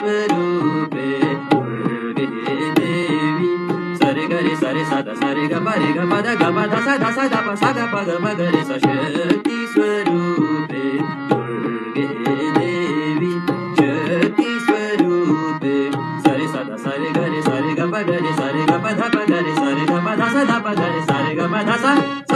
स्वरूपे दुर्गे देवी सरे गरे सरे सदा सरे ग रे ग ध ग ध सा ध सा ध प सा ध प ग म ग रे सा शक्ति स्वरूपे दुर्गे देवी शक्ति स्वरूपे सरे सदा सरे ग रे सरे ग ध प ग रे सरे ग ध सा ध प ग रे सरे ग ध सा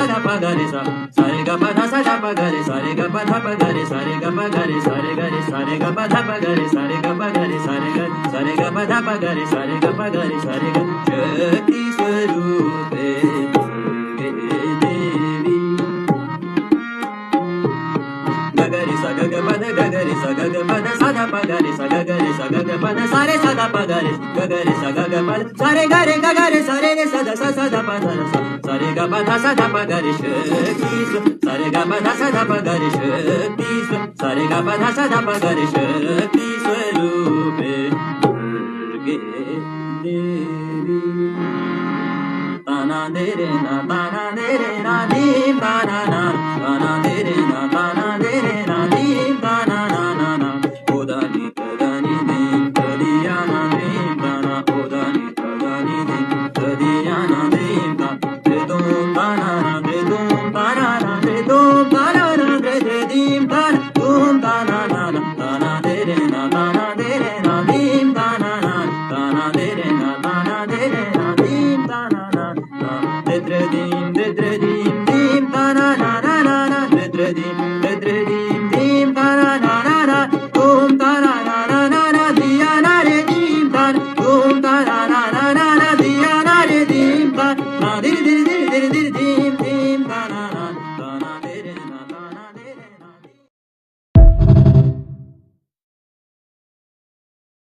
ध प ग रे सा सरे ग ध सा ध प ग रे सरे ग ध प ग रे सरे ग ग रे सरे ग रे सरे ग ध प ग रे सरे ग ग रे सरे ग ध प ग रे सरे ग ग रे सरे ग शक्ति स्वरूपे दुर्गे देवी ग रे सा ग ग रे सा ग ग सा ध प ग रे सा ग रे सा ग ग सा रे सा ध प ग रे रे सा ग ग सा रे ग रे सा रे सा ध सा ध प ध सा सा रे ग ध सा ध प ग रे शक्ति सा रे ग ध सा ध प ग रे शक्ति सा रे ग ध सा ध प ग रे शक्ति स्वरूपे दुर्गे देवी ताना दे रे ना दीम ताना ना ताना दे रे ना दीम ताना ना ना ना ओदानी तदानी दीम तदिया ना दीम ताना ओदानी तदानी दीम तदिया ना दीम ताना दे तुम ताना ना दे तुम ताना ना दे तुम ताना ना दे दीम ताना तुम ताना ना ताना दे रे ना ताना दे रे ना